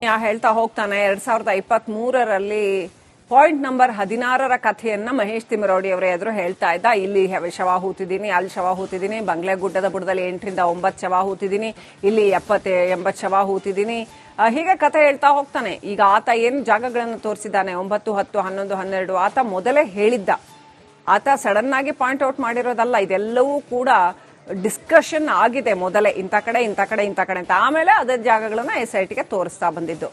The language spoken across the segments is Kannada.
ಹೇಳ್ತಾ ಹೋಗ್ತಾನೆ 2023ರಲ್ಲಿ ಪಾಯಿಂಟ್ ನಂಬರ್ 16ರ ಕಥೆಯನ್ನ ಮಹೇಶ್ ತಿಮರೋಡಿ ಅವರ ಎದುರು ಹೇಳ್ತಾ ಇದ್ದ. ಇಲ್ಲಿ ಶವ ಹೂತಿದ್ದೀನಿ, ಅಲ್ಲಿ ಶವ ಹೂತಿದ್ದೀನಿ, ಬಂಗ್ಲೆಗುಡ್ಡದ ಬುಡದಲ್ಲಿ 8 ರಿಂದ 9 ಶವ ಹೂತಿದ್ದೀನಿ, ಇಲ್ಲಿ 70-80 ಶವ ಹೂತಿದ್ದೀನಿ, ಹೀಗೆ ಕಥೆ ಹೇಳ್ತಾ ಹೋಗ್ತಾನೆ. ಈಗ ಆತ ಏನು ಜಾಗಗಳನ್ನು ತೋರಿಸಿದ್ದಾನೆ 9, 10, 11, 12 ಆತ ಮೊದಲೇ ಹೇಳಿದ್ದ. ಆತ ಸಡನ್ ಆಗಿ ಪಾಯಿಂಟ್ ಔಟ್ ಮಾಡಿರೋದಲ್ಲ, ಇದೆಲ್ಲವೂ ಕೂಡ ಡಿಸ್ಕಷನ್ ಆಗಿದೆ ಮೊದಲೇ, ಇಂಥ ಕಡೆ ಇಂಥ ಕಡೆ ಇಂಥ ಕಡೆ ಅಂತ. ಆಮೇಲೆ ಅದೇ ಜಾಗಗಳನ್ನ SITಗೆ ತೋರಿಸ್ತಾ ಬಂದಿದ್ದು.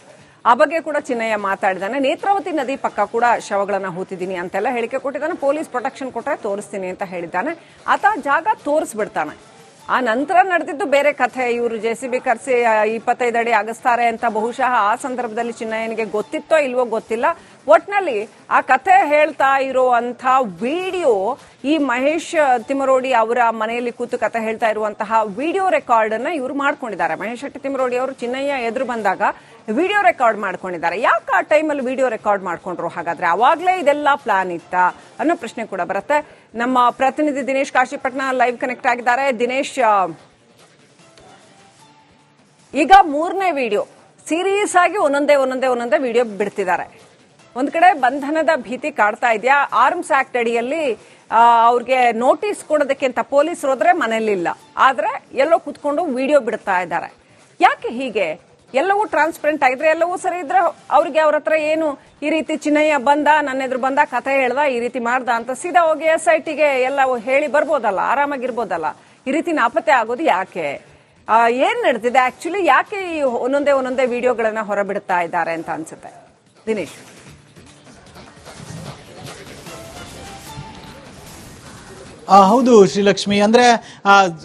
ಆ ಬಗ್ಗೆ ಕೂಡ ಚಿನ್ನಯ್ಯ ಮಾತಾಡಿದಾನೆ. ನೇತ್ರಾವತಿ ನದಿ ಪಕ್ಕ ಕೂಡ ಶವಗಳನ್ನ ಹೂತಿದ್ದೀನಿ ಅಂತೆಲ್ಲ ಹೇಳಿಕೆ ಕೊಟ್ಟಿದ್ದಾನೆ. ಪೊಲೀಸ್ ಪ್ರೊಟೆಕ್ಷನ್ ಕೊಟ್ಟರೆ ತೋರಿಸ್ತೀನಿ ಅಂತ ಹೇಳಿದ್ದಾನೆ. ಆತ ಜಾಗ ತೋರಿಸ್ಬಿಡ್ತಾನೆ. ಆ ನಂತರ ನಡೆದಿದ್ದು ಬೇರೆ ಕಥೆ. ಇವರು JCB ಕರೆಸಿ 25 ಅಡಿ ಅಗಸ್ತಾರೆ ಅಂತ ಬಹುಶಃ ಆ ಸಂದರ್ಭದಲ್ಲಿ ಚಿನ್ನಯ್ಯನಿಗೆ ಗೊತ್ತಿತ್ತೋ ಇಲ್ವೋ ಗೊತ್ತಿಲ್ಲ. ಒಟ್ನಲ್ಲಿ ಆ ಕಥೆ ಹೇಳ್ತಾ ಇರುವಂತ ವಿಡಿಯೋ ಈ ಮಹೇಶ್ ತಿಮರೋಡಿ ಅವರ ಮನೆಯಲ್ಲಿ ಕೂತು ಕಥೆ ಹೇಳ್ತಾ ಇರುವಂತಹ ವಿಡಿಯೋ ರೆಕಾರ್ಡ್ ಅನ್ನ ಇವರು ಮಾಡ್ಕೊಂಡಿದ್ದಾರೆ. ಮಹೇಶ್ ಶೆಟ್ಟಿ ತಿಮರೋಡಿ ಅವರು ಚಿನ್ನಯ್ಯ ಎದುರು ಬಂದಾಗ ವಿಡಿಯೋ ರೆಕಾರ್ಡ್ ಮಾಡ್ಕೊಂಡಿದ್ದಾರೆ. ಯಾಕೆ ಆ ಟೈಮಲ್ಲಿ ವಿಡಿಯೋ ರೆಕಾರ್ಡ್ ಮಾಡ್ಕೊಂಡ್ರು? ಹಾಗಾದ್ರೆ ಅವಾಗ್ಲೇ ಇದೆಲ್ಲ ಪ್ಲಾನ್ ಇತ್ತಾ ಅನ್ನೋ ಪ್ರಶ್ನೆ ಕೂಡ ಬರುತ್ತೆ. ನಮ್ಮ ಪ್ರತಿನಿಧಿ ದಿನೇಶ್ ಕಾಶಿಪಟ್ನ ಲೈವ್ ಕನೆಕ್ಟ್ ಆಗಿದ್ದಾರೆ. ದಿನೇಶ್, ಈಗ 3ನೇ ವಿಡಿಯೋ ಸೀರಿಯಸ್ ಆಗಿ ಒಂದೊಂದೇ ವಿಡಿಯೋ ಬಿಡ್ತಿದ್ದಾರೆ. ಒಂದ್ ಕಡೆ ಬಂಧನದ ಭೀತಿ ಕಾಡ್ತಾ ಇದೆಯಾ? ಆರ್ಮ್ಸ್ ಆಕ್ಟ್ ಅಡಿಯಲ್ಲಿ ಅವ್ರಿಗೆ ನೋಟಿಸ್ ಕೊಡೋದಕ್ಕೆ ಅಂತ ಪೊಲೀಸರು ಹೋದ್ರೆ ಮನೇಲಿಲ್ಲ, ಆದ್ರೆ ಎಲ್ಲೋ ಕುತ್ಕೊಂಡು ವಿಡಿಯೋ ಬಿಡ್ತಾ ಇದ್ದಾರೆ. ಯಾಕೆ ಹೀಗೆ? ಎಲ್ಲವೂ ಟ್ರಾನ್ಸ್ಪರೆಂಟ್ ಆಗಿದ್ರೆ, ಎಲ್ಲವೂ ಸರಿ ಇದ್ರೆ ಅವ್ರಿಗೆ ಅವ್ರ ಹತ್ರ ಏನು ಈ ರೀತಿ ಚಿನ್ನಯ್ಯ ಬಂದ, ನನ್ನ ಎದುರು ಬಂದ, ಕಥೆ ಹೇಳ್ದ, ಈ ರೀತಿ ಮಾಡ್ದ ಅಂತ ಸೀದಾ ಹೋಗಿ SITಗೆ ಎಲ್ಲ ಹೇಳಿ ಬರ್ಬೋದಲ್ಲ, ಆರಾಮಾಗಿರ್ಬೋದಲ್ಲ. ಈ ರೀತಿ ನಾಪತ್ತೆ ಆಗೋದು ಯಾಕೆ? ಏನ್ ನಡೆದಿದೆ ಆಕ್ಚುಲಿ? ಯಾಕೆ ಈ ಒಂದೊಂದೇ ವಿಡಿಯೋಗಳನ್ನ ಹೊರಬಿಡ್ತಾ ಇದ್ದಾರೆ ಅಂತ ಅನ್ಸುತ್ತೆ ದಿನೇಶ್? ಹೌದು ಶ್ರೀಲಕ್ಷ್ಮಿ, ಅಂದ್ರೆ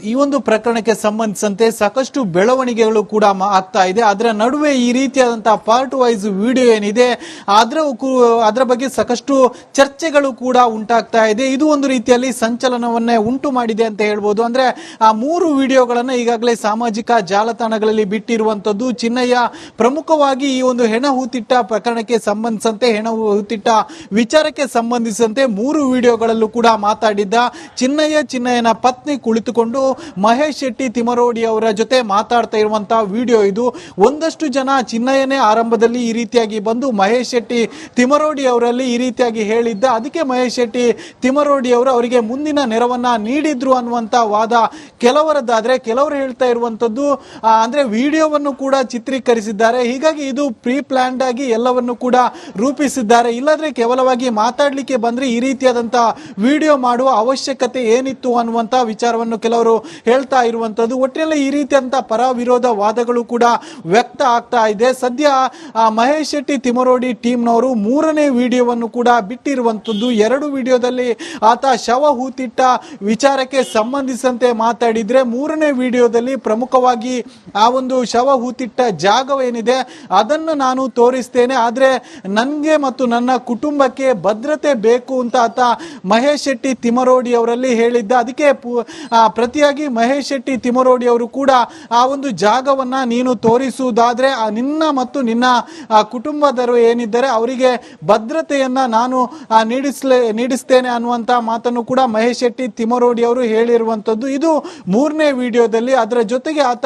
ಈ ಒಂದು ಪ್ರಕರಣಕ್ಕೆ ಸಂಬಂಧಿಸಿದಂತೆ ಸಾಕಷ್ಟು ಬೆಳವಣಿಗೆಗಳು ಕೂಡ ಆಗ್ತಾ ಇದೆ. ಅದರ ನಡುವೆ ಈ ರೀತಿಯಾದಂತಹ ಪಾರ್ಟ್ ವೈಸ್ ವಿಡಿಯೋ ಏನಿದೆ ಅದರ ಬಗ್ಗೆ ಸಾಕಷ್ಟು ಚರ್ಚೆಗಳು ಕೂಡ ಉಂಟಾಗ್ತಾ ಇದೆ. ಇದು ಒಂದು ರೀತಿಯಲ್ಲಿ ಸಂಚಲನವನ್ನೇ ಉಂಟು ಮಾಡಿದೆ ಅಂತ ಹೇಳ್ಬೋದು. ಅಂದ್ರೆ ಆ 3 ವಿಡಿಯೋಗಳನ್ನ ಈಗಾಗಲೇ ಸಾಮಾಜಿಕ ಜಾಲತಾಣಗಳಲ್ಲಿ ಬಿಟ್ಟಿರುವಂತದ್ದು. ಚಿನ್ನಯ್ಯ ಪ್ರಮುಖವಾಗಿ ಈ ಒಂದು ಹೆಣ ಹೂತಿಟ್ಟ ಪ್ರಕರಣಕ್ಕೆ ಸಂಬಂಧಿಸಿದಂತೆ, ಹೆಣ ಹೂತಿಟ್ಟ ವಿಚಾರಕ್ಕೆ ಸಂಬಂಧಿಸಿದಂತೆ 3 ವಿಡಿಯೋಗಳಲ್ಲೂ ಕೂಡ ಮಾತಾಡಿದ್ದ. ಚಿನ್ನಯ್ಯನ ಪತ್ನಿ ಕುಳಿತುಕೊಂಡು ಮಹೇಶ್ ಶೆಟ್ಟಿ ತಿಮರೋಡಿ ಅವರ ಜೊತೆ ಮಾತಾಡ್ತಾ ಇರುವಂತಹ ವಿಡಿಯೋ ಇದು. ಒಂದಷ್ಟು ಜನ ಚಿನ್ನಯ್ಯನೇ ಆರಂಭದಲ್ಲಿ ಈ ರೀತಿಯಾಗಿ ಬಂದು ಮಹೇಶ್ ಶೆಟ್ಟಿ ತಿಮರೋಡಿ ಅವರಲ್ಲಿ ಈ ರೀತಿಯಾಗಿ ಹೇಳಿದ್ದ, ಅದಕ್ಕೆ ಮಹೇಶ್ ಶೆಟ್ಟಿ ತಿಮರೋಡಿ ಅವರು ಅವರಿಗೆ ಮುಂದಿನ ನೆರವನ್ನ ನೀಡಿದ್ರು ಅನ್ನುವಂತ ವಾದ ಕೆಲವರದ್ದಾದ್ರೆ, ಕೆಲವರು ಹೇಳ್ತಾ ಇರುವಂತದ್ದು ಅಂದ್ರೆ ವಿಡಿಯೋವನ್ನು ಕೂಡ ಚಿತ್ರೀಕರಿಸಿದ್ದಾರೆ, ಹೀಗಾಗಿ ಇದು ಪ್ರೀ ಪ್ಲಾನ್ಡ್ ಆಗಿ ಎಲ್ಲವನ್ನು ಕೂಡ ರೂಪಿಸಿದ್ದಾರೆ, ಇಲ್ಲದ್ರೆ ಕೇವಲವಾಗಿ ಮಾತಾಡ್ಲಿಕ್ಕೆ ಬಂದ್ರೆ ಈ ರೀತಿಯಾದಂತಹ ವಿಡಿಯೋ ಮಾಡುವ ಅವಶ್ಯಕತೆ ಏನಿತ್ತು ಅನ್ನುವಂತ ವಿಚಾರವನ್ನು ಕೆಲವರು ಹೇಳ್ತಾ ಇರುವಂತದ್ದು. ಒಟ್ಟಿನಲ್ಲಿ ಈ ರೀತಿಯಂತ ಪರ ವಿರೋಧ ವಾದಗಳು ಕೂಡ ವ್ಯಕ್ತ ಆಗ್ತಾ ಇದೆ. ಸದ್ಯ ಮಹೇಶ್ ಶೆಟ್ಟಿ ತಿಮರೋಡಿ ಟೀಮ್ನವರು 3ನೇ ವಿಡಿಯೋವನ್ನು ಕೂಡ ಬಿಟ್ಟಿರುವಂತದ್ದು. 2 ವಿಡಿಯೋದಲ್ಲಿ ಆತ ಶವ ಹೂತಿಟ್ಟ ವಿಚಾರಕ್ಕೆ ಸಂಬಂಧಿಸಿದಂತೆ ಮಾತಾಡಿದ್ರೆ, 3ನೇ ವಿಡಿಯೋದಲ್ಲಿ ಪ್ರಮುಖವಾಗಿ ಆ ಒಂದು ಶವ ಹೂತಿಟ್ಟ ಜಾಗವೇನಿದೆ ಅದನ್ನು ನಾನು ತೋರಿಸ್ತೇನೆ, ಆದ್ರೆ ನನಗೆ ಮತ್ತು ನನ್ನ ಕುಟುಂಬಕ್ಕೆ ಭದ್ರತೆ ಬೇಕು ಅಂತ ಆತ ಮಹೇಶ್ ಶೆಟ್ಟಿ ತಿಮರೋಡಿ ಅವರಲ್ಲಿ ಹೇಳಿದ್ದ. ಅದಕ್ಕೆ ಪ್ರತಿಯಾಗಿ ಮಹೇಶ್ ಶೆಟ್ಟಿ ತಿಮರೋಡಿ ಅವರು ಕೂಡ ಆ ಒಂದು ಜಾಗವನ್ನ ನೀನು ತೋರಿಸುವುದಾದ್ರೆ ನಿನ್ನ ಮತ್ತು ನಿನ್ನ ಕುಟುಂಬದವರು ಏನಿದ್ದಾರೆ ಅವರಿಗೆ ಭದ್ರತೆಯನ್ನ ನಾನು ನೀಡಿಸ್ತೇನೆ ಅನ್ನುವಂತ ಮಾತನ್ನು ಕೂಡ ಮಹೇಶ್ ಶೆಟ್ಟಿ ತಿಮರೋಡಿ ಅವರು ಹೇಳಿರುವಂತದ್ದು. ಇದು 3ನೇ ವಿಡಿಯೋದಲ್ಲಿ. ಅದರ ಜೊತೆಗೆ ಆತ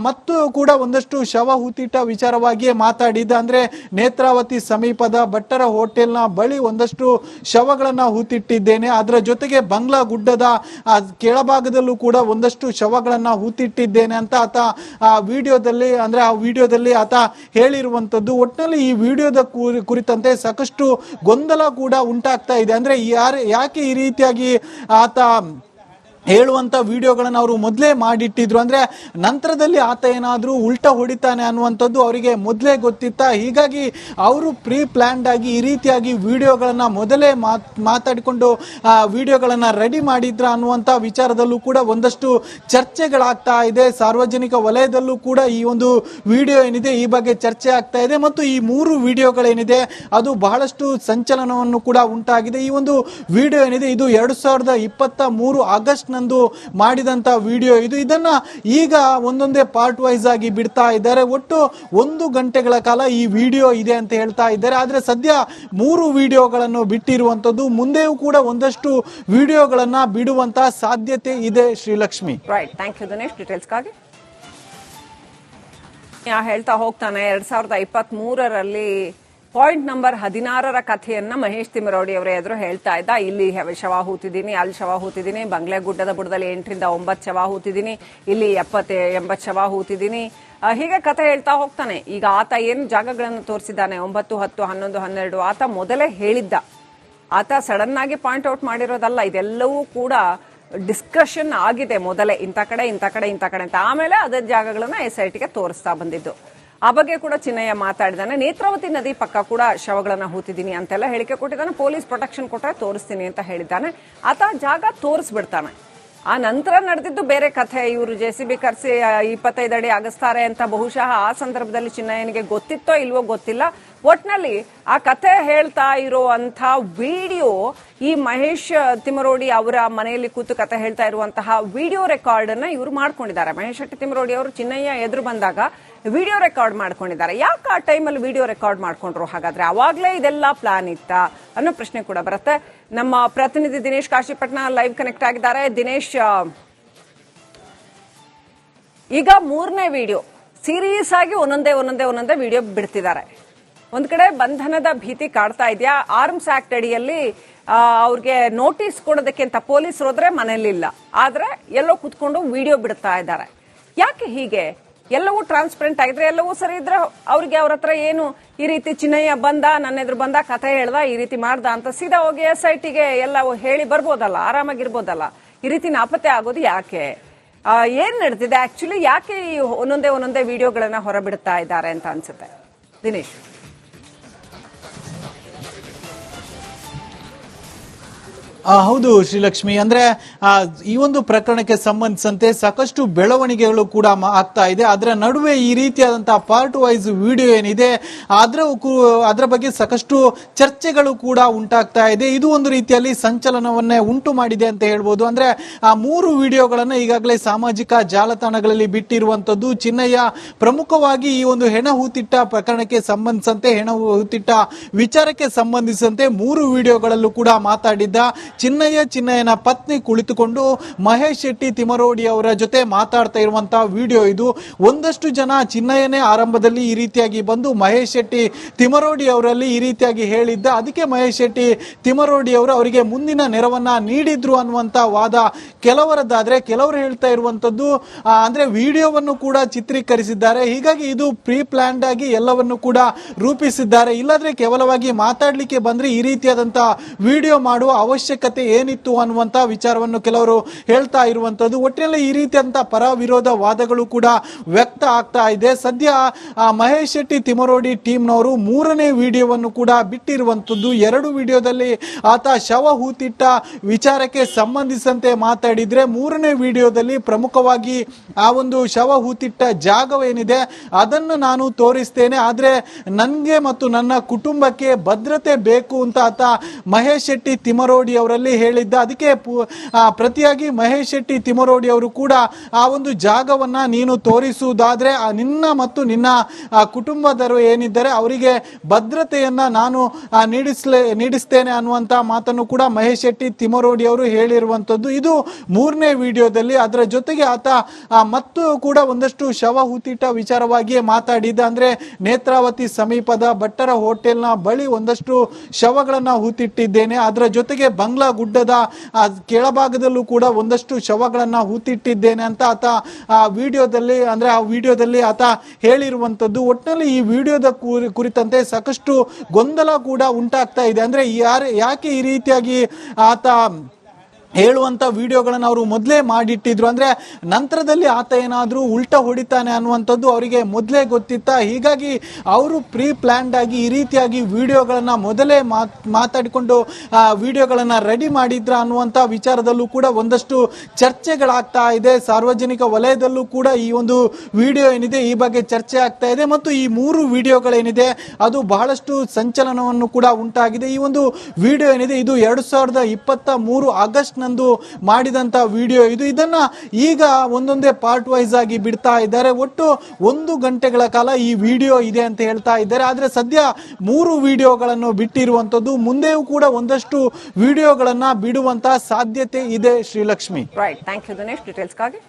ಮತ್ತು ಕೂಡ ಒಂದಷ್ಟು ಶವ ಹೂತಿಟ್ಟ ವಿಚಾರವಾಗಿಯೇ ಮಾತಾಡಿದ್ದ. ಅಂದ್ರೆ ನೇತ್ರಾವತಿ ಸಮೀಪದ ಭಟ್ಟರ ಹೋಟೆಲ್ನ ಬಳಿ ಒಂದಷ್ಟು ಶವಗಳನ್ನ ಹೂತಿಟ್ಟಿದ್ದೇನೆ, ಅದರ ಜೊತೆಗೆ ಬಂಗ್ಲಾ ಗುಡ್ಡದ ಕೆಳಭಾಗದಲ್ಲೂ ಕೂಡ ಒಂದಷ್ಟು ಶವಗಳನ್ನ ಹೂತಿಟ್ಟಿದ್ದೇನೆ ಅಂತ ಆತ ಆ ವಿಡಿಯೋದಲ್ಲಿ ಆತ ಹೇಳಿರುವಂತದ್ದು. ಒಟ್ಟಿನಲ್ಲಿ ಈ ವಿಡಿಯೋದ ಕುರಿತಂತೆ ಸಾಕಷ್ಟು ಗೊಂದಲ ಕೂಡ ಉಂಟಾಗ್ತಾ ಇದೆ. ಅಂದ್ರೆ ಯಾಕೆ ಈ ರೀತಿಯಾಗಿ ಆತ ಹೇಳುವಂತ ವಿಡಿಯೋಗಳನ್ನು ಅವರು ಮೊದಲೇ ಮಾಡಿಟ್ಟಿದ್ರು, ಅಂದ್ರೆ ನಂತರದಲ್ಲಿ ಆತ ಏನಾದ್ರೂ ಉಲ್ಟಾ ಹೊಡಿತಾನೆ ಅನ್ನುವಂಥದ್ದು ಅವರಿಗೆ ಮೊದಲೇ ಗೊತ್ತಿತ್ತ, ಹೀಗಾಗಿ ಅವರು ಪ್ರೀ ಪ್ಲಾನ್ಡ್ ಆಗಿ ಈ ರೀತಿಯಾಗಿ ವಿಡಿಯೋಗಳನ್ನ ಮೊದಲೇ ಮಾತಾಡಿಕೊಂಡು ವಿಡಿಯೋಗಳನ್ನ ರೆಡಿ ಮಾಡಿದ್ರ ಅನ್ನುವಂತ ವಿಚಾರದಲ್ಲೂ ಕೂಡ ಒಂದಷ್ಟು ಚರ್ಚೆಗಳಾಗ್ತಾ ಇದೆ. ಸಾರ್ವಜನಿಕ ವಲಯದಲ್ಲೂ ಕೂಡ ಈ ಒಂದು ವಿಡಿಯೋ ಏನಿದೆ ಈ ಬಗ್ಗೆ ಚರ್ಚೆ ಆಗ್ತಾ ಇದೆ ಮತ್ತು ಈ 3 ವಿಡಿಯೋಗಳೇನಿದೆ ಅದು ಬಹಳಷ್ಟು ಸಂಚಲನವನ್ನು ಕೂಡ ಉಂಟಾಗಿದೆ. ಈ ಒಂದು ವಿಡಿಯೋ ಏನಿದೆ ಇದು 2023 ಆಗಸ್ಟ್ ನಂದು ಮಾಡಿದಂತ ವಿಡಿಯೋ ಇದು. ಇದನ್ನ ಈಗ ಒಂದೊಂದೇ ಪಾರ್ಟ್ ವೈಸ್ ಆಗಿ ಬಿಡ್ತಾ ಇದ್ದಾರೆ. ಒಟ್ಟು 1 ಗಂಟೆಗಳ ಕಾಲ ಈ ವಿಡಿಯೋ ಇದೆ ಅಂತ ಹೇಳ್ತಾ ಇದ್ದಾರೆ. ಆದ್ರೆ ಸದ್ಯ 3 ವಿಡಿಯೋಗಳನ್ನು ಬಿಟ್ಟಿರುವಂತದ್ದು. ಮುಂದೆಯೂ ಕೂಡ ಒಂದಷ್ಟು ವಿಡಿಯೋಗಳನ್ನ ಬಿಡುವಂತಹ ಸಾಧ್ಯತೆ ಇದೆ Srilakshmi. Right, thank you Dinesh ಡೀಟೇಲ್ಸ್ಗಾಗಿ. ಹೇಳ್ತಾ ಹೋಗ್ತಾನೆ 2023ರಲ್ಲಿ ಪಾಯಿಂಟ್ ನಂಬರ್ 16ರ ಕಥೆಯನ್ನ ಮಹೇಶ್ ತಿಮರೋಡಿ ಅವರ ಎದುರು ಹೇಳ್ತಾ ಇದ್ದ. ಇಲ್ಲಿ ಶವ ಹೂತಿದ್ದೀನಿ, ಅಲ್ಲಿ ಶವ ಹೂತಿದ್ದೀನಿ, ಬಂಗ್ಲೆಗುಡ್ಡದ ಬುಡದಲ್ಲಿ 8 ರಿಂದ 9 ಶವ ಹೂತಿದ್ದೀನಿ, ಇಲ್ಲಿ 70-80 ಶವ ಹೂತಿದ್ದೀನಿ, ಹೀಗೆ ಕಥೆ ಹೇಳ್ತಾ ಹೋಗ್ತಾನೆ. ಈಗ ಆತ ಏನು ಜಾಗಗಳನ್ನು ತೋರಿಸಿದ್ದಾನೆ 9, 10, 11, 12 ಆತ ಮೊದಲೇ ಹೇಳಿದ್ದ. ಆತ ಸಡನ್ ಆಗಿ ಪಾಯಿಂಟ್ ಔಟ್ ಮಾಡಿರೋದಲ್ಲ, ಇದೆಲ್ಲವೂ ಕೂಡ ಡಿಸ್ಕಷನ್ ಆಗಿದೆ ಮೊದಲೇ, ಇಂಥ ಕಡೆ ಇಂಥ ಕಡೆ ಇಂಥ ಕಡೆ ಅಂತ. ಆಮೇಲೆ ಅದೇ ಜಾಗಗಳನ್ನ SITಗೆ ತೋರಿಸ್ತಾ ಬಂದಿದ್ದು. ಆ ಬಗ್ಗೆ ಕೂಡ ಚಿನ್ನಯ್ಯ ಮಾತಾಡಿದಾನೆ. ನೇತ್ರಾವತಿ ನದಿ ಪಕ್ಕ ಕೂಡ ಶವಗಳನ್ನ ಹೂತಿದ್ದೀನಿ ಅಂತೆಲ್ಲ ಹೇಳಿಕೆ ಕೊಟ್ಟಿದ್ದಾನೆ. ಪೊಲೀಸ್ ಪ್ರೊಟೆಕ್ಷನ್ ಕೊಟ್ಟರೆ ತೋರಿಸ್ತೀನಿ ಅಂತ ಹೇಳಿದ್ದಾನೆ. ಆತ ಜಾಗ ತೋರಿಸ್ಬಿಡ್ತಾನೆ. ಆ ನಂತರ ನಡೆದಿದ್ದು ಬೇರೆ ಕಥೆ. ಇವರು JCB ಕರೆಸಿ 25 ಅಡಿ ಅಗಸ್ತಾರೆ ಅಂತ ಬಹುಶಃ ಆ ಸಂದರ್ಭದಲ್ಲಿ ಚಿನ್ನಯ್ಯನಿಗೆ ಗೊತ್ತಿತ್ತೋ ಇಲ್ವೋ ಗೊತ್ತಿಲ್ಲ. ಒಟ್ನಲ್ಲಿ ಆ ಕಥೆ ಹೇಳ್ತಾ ಇರುವಂತ ವಿಡಿಯೋ ಈ ಮಹೇಶ್ ತಿಮರೋಡಿ ಅವರ ಮನೆಯಲ್ಲಿ ಕೂತು ಕಥೆ ಹೇಳ್ತಾ ಇರುವಂತಹ ವಿಡಿಯೋ ರೆಕಾರ್ಡ್ ಅನ್ನ ಇವರು ಮಾಡ್ಕೊಂಡಿದ್ದಾರೆ. ಮಹೇಶ್ ಶೆಟ್ಟಿ ತಿಮರೋಡಿ ಅವರು ಚಿನ್ನಯ್ಯ ಎದುರು ಬಂದಾಗ ವಿಡಿಯೋ ರೆಕಾರ್ಡ್ ಮಾಡ್ಕೊಂಡಿದ್ದಾರೆ. ಯಾಕೆ ಆ ಟೈಮಲ್ಲಿ ವಿಡಿಯೋ ರೆಕಾರ್ಡ್ ಮಾಡ್ಕೊಂಡ್ರು? ಹಾಗಾದ್ರೆ ಅವಾಗ್ಲೇ ಇದೆಲ್ಲ ಪ್ಲಾನ್ ಇತ್ತಾ ಅನ್ನೋ ಪ್ರಶ್ನೆ ಕೂಡ ಬರುತ್ತೆ. ನಮ್ಮ ಪ್ರತಿನಿಧಿ ದಿನೇಶ್ ಕಾಶಿಪಟ್ನ ಲೈವ್ ಕನೆಕ್ಟ್ ಆಗಿದ್ದಾರೆ. ದಿನೇಶ್, ಈಗ 3ನೇ ವಿಡಿಯೋ ಸೀರಿಯಸ್ ಆಗಿ ಒಂದೊಂದೇ ವಿಡಿಯೋ ಬಿಡ್ತಿದ್ದಾರೆ. ಒಂದ್ ಕಡೆ ಬಂಧನದ ಭೀತಿ ಕಾಡ್ತಾ ಇದೆಯಾ? ಆರ್ಮ್ಸ್ ಆಕ್ಟ್ ಅಡಿಯಲ್ಲಿ ಅವ್ರಿಗೆ ನೋಟಿಸ್ ಕೊಡೋದಕ್ಕೆ ಅಂತ ಪೊಲೀಸರು ಹೋದ್ರೆ ಮನೇಲಿಲ್ಲ, ಆದ್ರೆ ಎಲ್ಲೋ ಕುತ್ಕೊಂಡು ವಿಡಿಯೋ ಬಿಡ್ತಾ ಇದ್ದಾರೆ. ಯಾಕೆ ಹೀಗೆ? ಎಲ್ಲವೂ ಟ್ರಾನ್ಸ್ಪರೆಂಟ್ ಆಗಿದ್ರೆ, ಎಲ್ಲವೂ ಸರಿ ಇದ್ರೆ ಅವ್ರಿಗೆ ಅವ್ರ ಹತ್ರ ಏನು ಈ ರೀತಿ ಚಿನ್ನಯ್ಯ ಬಂದ, ನನ್ನ ಎದುರು ಬಂದ, ಕಥೆ ಹೇಳ್ದ, ಈ ರೀತಿ ಮಾಡ್ದ ಅಂತ ಸೀದಾ ಹೋಗಿ SITಗೆ ಎಲ್ಲ ಹೇಳಿ ಬರ್ಬೋದಲ್ಲ, ಆರಾಮಾಗಿರ್ಬೋದಲ್ಲ. ಈ ರೀತಿ ನಾಪತ್ತೆ ಆಗೋದು ಯಾಕೆ? ಏನ್ ನಡೆದಿದೆ ಆಕ್ಚುಲಿ? ಯಾಕೆ ಈ ಒಂದೊಂದೇ ವಿಡಿಯೋಗಳನ್ನ ಹೊರಬಿಡ್ತಾ ಇದ್ದಾರೆ ಅಂತ ಅನ್ಸುತ್ತೆ ದಿನೇಶ್? ಹೌದು ಶ್ರೀಲಕ್ಷ್ಮಿ, ಅಂದ್ರೆ ಈ ಒಂದು ಪ್ರಕರಣಕ್ಕೆ ಸಂಬಂಧಿಸಿದಂತೆ ಸಾಕಷ್ಟು ಬೆಳವಣಿಗೆಗಳು ಕೂಡ ಆಗ್ತಾ ಇದೆ. ಅದರ ನಡುವೆ ಈ ರೀತಿಯಾದಂತಹ ಪಾರ್ಟ್ ವೈಸ್ ವಿಡಿಯೋ ಏನಿದೆ ಅದರ ಬಗ್ಗೆ ಸಾಕಷ್ಟು ಚರ್ಚೆಗಳು ಕೂಡ ಉಂಟಾಗ್ತಾ ಇದೆ. ಇದು ಒಂದು ರೀತಿಯಲ್ಲಿ ಸಂಚಲನವನ್ನೇ ಉಂಟು ಮಾಡಿದೆ ಅಂತ ಹೇಳ್ಬೋದು. ಅಂದ್ರೆ ಆ 3 ವಿಡಿಯೋಗಳನ್ನ ಈಗಾಗಲೇ ಸಾಮಾಜಿಕ ಜಾಲತಾಣಗಳಲ್ಲಿ ಬಿಟ್ಟಿರುವಂತದ್ದು. ಚಿನ್ನಯ್ಯ ಪ್ರಮುಖವಾಗಿ ಈ ಒಂದು ಹೆಣ ಹೂತಿಟ್ಟ ಪ್ರಕರಣಕ್ಕೆ ಸಂಬಂಧಿಸಿದಂತೆ, ಹೆಣ ಹೂತಿಟ್ಟ ವಿಚಾರಕ್ಕೆ ಸಂಬಂಧಿಸಿದಂತೆ 3 ವಿಡಿಯೋಗಳಲ್ಲೂ ಕೂಡ ಮಾತಾಡಿದ್ದ. ಚಿನ್ನಯ್ಯನ ಪತ್ನಿ ಕುಳಿತುಕೊಂಡು ಮಹೇಶ್ ಶೆಟ್ಟಿ ತಿಮರೋಡಿ ಅವರ ಜೊತೆ ಮಾತಾಡ್ತಾ ಇರುವಂತಹ ವಿಡಿಯೋ ಇದು. ಒಂದಷ್ಟು ಜನ ಚಿನ್ನಯ್ಯನೇ ಆರಂಭದಲ್ಲಿ ಈ ರೀತಿಯಾಗಿ ಬಂದು ಮಹೇಶ್ ಶೆಟ್ಟಿ ತಿಮರೋಡಿ ಅವರಲ್ಲಿ ಈ ರೀತಿಯಾಗಿ ಹೇಳಿದ್ದ, ಅದಕ್ಕೆ ಮಹೇಶ್ ಶೆಟ್ಟಿ ತಿಮರೋಡಿ ಅವರು ಅವರಿಗೆ ಮುಂದಿನ ನೆರವನ್ನ ನೀಡಿದ್ರು ಅನ್ನುವಂತ ವಾದ ಕೆಲವರದ್ದಾದ್ರೆ, ಕೆಲವರು ಹೇಳ್ತಾ ಇರುವಂತದ್ದು ಅಂದ್ರೆ ವಿಡಿಯೋವನ್ನು ಕೂಡ ಚಿತ್ರೀಕರಿಸಿದ್ದಾರೆ, ಹೀಗಾಗಿ ಇದು ಪ್ರೀ ಪ್ಲಾನ್ಡ್ ಆಗಿ ಎಲ್ಲವನ್ನು ಕೂಡ ರೂಪಿಸಿದ್ದಾರೆ, ಇಲ್ಲದ್ರೆ ಕೇವಲವಾಗಿ ಮಾತಾಡ್ಲಿಕ್ಕೆ ಬಂದ್ರೆ ಈ ರೀತಿಯಾದಂತಹ ವಿಡಿಯೋ ಮಾಡುವ ಅವಶ್ಯಕತೆ ಏನಿತ್ತು ಅನ್ನುವಂತ ವಿಚಾರವನ್ನು ಕೆಲವರು ಹೇಳ್ತಾ ಇರುವಂತದ್ದು. ಒಟ್ಟಿನಲ್ಲಿ ಈ ರೀತಿಯಂತ ಪರ ವಿರೋಧ ವಾದಗಳು ಕೂಡ ವ್ಯಕ್ತ ಆಗ್ತಾ ಇದೆ. ಸದ್ಯ ಮಹೇಶ್ ಶೆಟ್ಟಿ ತಿಮರೋಡಿ ಟೀಮ್ನವರು 3ನೇ ವಿಡಿಯೋವನ್ನು ಕೂಡ ಬಿಟ್ಟಿರುವಂತದ್ದು. 2 ವಿಡಿಯೋದಲ್ಲಿ ಆತ ಶವ ಹೂತಿಟ್ಟ ವಿಚಾರಕ್ಕೆ ಸಂಬಂಧಿಸಿದಂತೆ ಮಾತಾಡಿದ್ರೆ, 3ನೇ ವಿಡಿಯೋದಲ್ಲಿ ಪ್ರಮುಖವಾಗಿ ಆ ಒಂದು ಶವ ಹೂತಿಟ್ಟ ಜಾಗವೇನಿದೆ ಅದನ್ನು ನಾನು ತೋರಿಸ್ತೇನೆ, ಆದ್ರೆ ನನಗೆ ಮತ್ತು ನನ್ನ ಕುಟುಂಬಕ್ಕೆ ಭದ್ರತೆ ಬೇಕು ಅಂತ ಆತ ಮಹೇಶ್ ಶೆಟ್ಟಿ ತಿಮರೋಡಿ ಅವರಲ್ಲಿ ಹೇಳಿದ್ದ. ಅದಕ್ಕೆ ಪ್ರತಿಯಾಗಿ ಮಹೇಶ್ ಶೆಟ್ಟಿ ತಿಮರೋಡಿ ಅವರು ಕೂಡ ಆ ಒಂದು ಜಾಗವನ್ನ ನೀನು ತೋರಿಸುವುದಾದ್ರೆ ನಿನ್ನ ಮತ್ತು ನಿನ್ನ ಕುಟುಂಬದವರು ಏನಿದ್ದಾರೆ ಅವರಿಗೆ ಭದ್ರತೆಯನ್ನ ನಾನು ನೀಡಿಸ್ತೇನೆ ಅನ್ನುವಂತ ಮಾತನ್ನು ಕೂಡ ಮಹೇಶ್ ಶೆಟ್ಟಿ ತಿಮರೋಡಿ ಅವರು ಹೇಳಿರುವಂತದ್ದು. ಇದು 3ನೇ ವಿಡಿಯೋದಲ್ಲಿ. ಅದರ ಜೊತೆಗೆ ಆತ ಮತ್ತು ಕೂಡ ಒಂದಷ್ಟು ಶವ ಹೂತಿಟ್ಟ ವಿಚಾರವಾಗಿಯೇ ಮಾತಾಡಿದ್ದ. ಅಂದ್ರೆ ನೇತ್ರಾವತಿ ಸಮೀಪದ ಭಟ್ಟರ ಹೋಟೆಲ್ನ ಬಳಿ ಒಂದಷ್ಟು ಶವಗಳನ್ನ ಹೂತಿಟ್ಟಿದ್ದೇನೆ, ಅದರ ಜೊತೆಗೆ ಬಂಗ್ಲಾ ಗುಡ್ಡದ ಕೆಳಭಾಗದಲ್ಲೂ ಕೂಡ ಒಂದಷ್ಟು ಶವಗಳನ್ನ ಹೂತಿಟ್ಟಿದ್ದೇನೆ ಅಂತ ಆತ ಆ ವಿಡಿಯೋದಲ್ಲಿ ಆತ ಹೇಳಿರುವಂತದ್ದು. ಒಟ್ಟಿನಲ್ಲಿ ಈ ವಿಡಿಯೋದ ಕುರಿತಂತೆ ಸಾಕಷ್ಟು ಗೊಂದಲ ಕೂಡ ಉಂಟಾಗ್ತಾ ಇದೆ. ಅಂದ್ರೆ ಯಾಕೆ ಈ ರೀತಿಯಾಗಿ ಆತ ಹೇಳುವಂತ ವಿಡಿಯೋಗಳನ್ನು ಅವರು ಮೊದಲೇ ಮಾಡಿಟ್ಟಿದ್ರು, ಅಂದ್ರೆ ನಂತರದಲ್ಲಿ ಆತ ಏನಾದ್ರೂ ಉಲ್ಟಾ ಹೊಡಿತಾನೆ ಅನ್ನುವಂಥದ್ದು ಅವರಿಗೆ ಮೊದಲೇ ಗೊತ್ತಿತ್ತ, ಹೀಗಾಗಿ ಅವರು ಪ್ರೀ ಪ್ಲಾನ್ಡ್ ಆಗಿ ಈ ರೀತಿಯಾಗಿ ವಿಡಿಯೋಗಳನ್ನ ಮೊದಲೇ ಮಾತಾಡಿಕೊಂಡು ವಿಡಿಯೋಗಳನ್ನ ರೆಡಿ ಮಾಡಿದ್ರ ಅನ್ನುವಂತ ವಿಚಾರದಲ್ಲೂ ಕೂಡ ಒಂದಷ್ಟು ಚರ್ಚೆಗಳಾಗ್ತಾ ಇದೆ. ಸಾರ್ವಜನಿಕ ವಲಯದಲ್ಲೂ ಕೂಡ ಈ ಒಂದು ವಿಡಿಯೋ ಏನಿದೆ ಈ ಬಗ್ಗೆ ಚರ್ಚೆ ಆಗ್ತಾ ಇದೆ ಮತ್ತು ಈ 3 ವಿಡಿಯೋಗಳೇನಿದೆ ಅದು ಬಹಳಷ್ಟು ಸಂಚಲನವನ್ನು ಕೂಡ ಉಂಟಾಗಿದೆ. ಈ ಒಂದು ವಿಡಿಯೋ ಏನಿದೆ ಇದು 2023 ಆಗಸ್ಟ್ ನಂದು ಮಾಡಿದಂತ ವಿಡಿಯೋ ಇದು. ಇದನ್ನ ಈಗ ಒಂದೊಂದೇ ಪಾರ್ಟ್ ವೈಸ್ ಆಗಿ ಬಿಡ್ತಾ ಇದ್ದಾರೆ. ಒಟ್ಟು 1 ಗಂಟೆಗಳ ಕಾಲ ಈ ವಿಡಿಯೋ ಇದೆ ಅಂತ ಹೇಳ್ತಾ ಇದ್ದಾರೆ. ಆದ್ರೆ ಸದ್ಯ 3 ವಿಡಿಯೋಗಳನ್ನು ಬಿಟ್ಟಿರುವಂತದ್ದು. ಮುಂದೆಯೂ ಕೂಡ ಒಂದಷ್ಟು ವಿಡಿಯೋಗಳನ್ನ ಬಿಡುವಂತ ಸಾಧ್ಯತೆ ಇದೆ Srilakshmi. Right, thank you Dinesh ಡೀಟೇಲ್ಸ್ಗಾಗಿ.